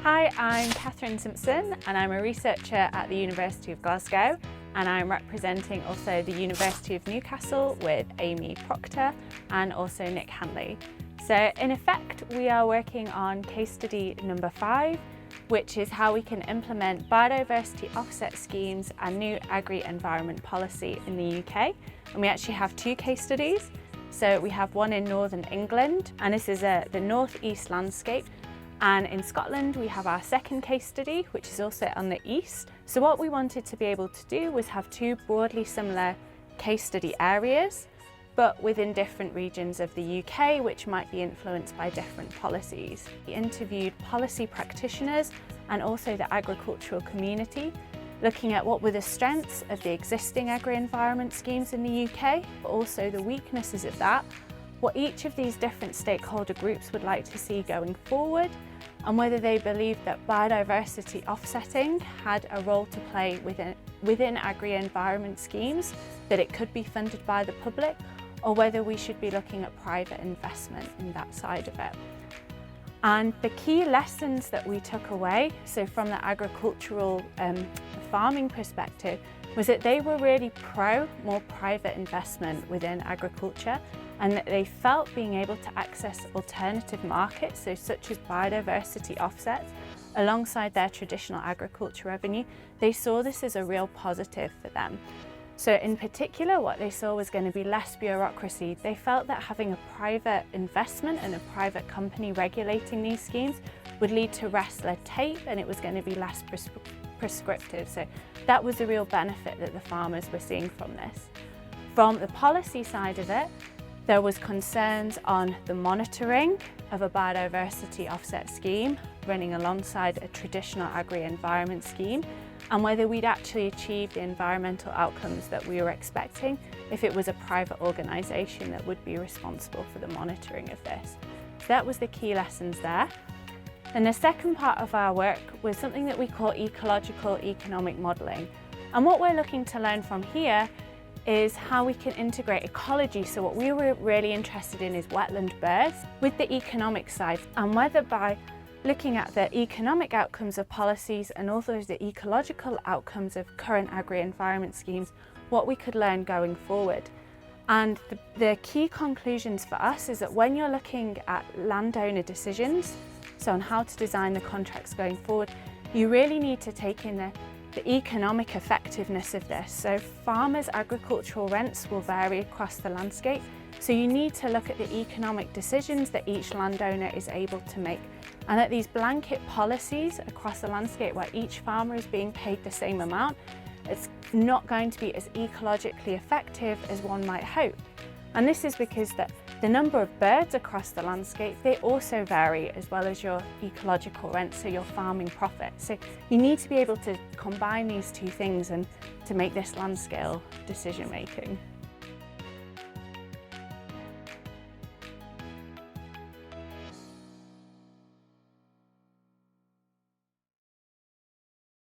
Hi, I'm Katherine Simpson and I'm a researcher at the University of Glasgow, and I'm representing also the University of Newcastle with Amy Proctor and also Nick Hanley. So in effect, we are working on case study number 5, which is how we can implement biodiversity offset schemes and new agri-environment policy in the UK. And we actually have 2 case studies. So we have one in Northern England, and this is the northeast landscape. And in Scotland, we have our second case study, which is also on the east. So what we wanted to be able to do was have 2 broadly similar case study areas, but within different regions of the UK, which might be influenced by different policies. We interviewed policy practitioners and also the agricultural community, looking at what were the strengths of the existing agri-environment schemes in the UK, but also the weaknesses of that, what each of these different stakeholder groups would like to see going forward, and whether they believe that biodiversity offsetting had a role to play within agri-environment schemes, that it could be funded by the public, or whether we should be looking at private investment in that side of it. And the key lessons that we took away, so from the agricultural farming perspective, was that they were really pro more private investment within agriculture, and that they felt being able to access alternative markets, so such as biodiversity offsets, alongside their traditional agriculture revenue. They saw this as a real positive for them. So in particular, what they saw was going to be less bureaucracy. They felt that having a private investment and a private company regulating these schemes would lead to less red tape, and it was going to be less prescriptive. So that was a real benefit that the farmers were seeing from this. From the policy side of it, there was concerns on the monitoring of a biodiversity offset scheme running alongside a traditional agri-environment scheme, and whether we'd actually achieve the environmental outcomes that we were expecting if it was a private organisation that would be responsible for the monitoring of this. So that was the key lessons there. And the second part of our work was something that we call ecological economic modelling. And what we're looking to learn from here is how we can integrate ecology. So what we were really interested in is wetland birds with the economic side, and whether by looking at the economic outcomes of policies and also the ecological outcomes of current agri-environment schemes, what we could learn going forward. And the key conclusions for us is that when you're looking at landowner decisions, so on how to design the contracts going forward, you really need to take in the economic effectiveness of this. So farmers' agricultural rents will vary across the landscape, so you need to look at the economic decisions that each landowner is able to make, and that these blanket policies across the landscape where each farmer is being paid the same amount, it's not going to be as ecologically effective as one might hope. And this is because the number of birds across the landscape, they also vary, as well as your ecological rent, so your farming profit. So you need to be able to combine these 2 things and to make this land scale decision making.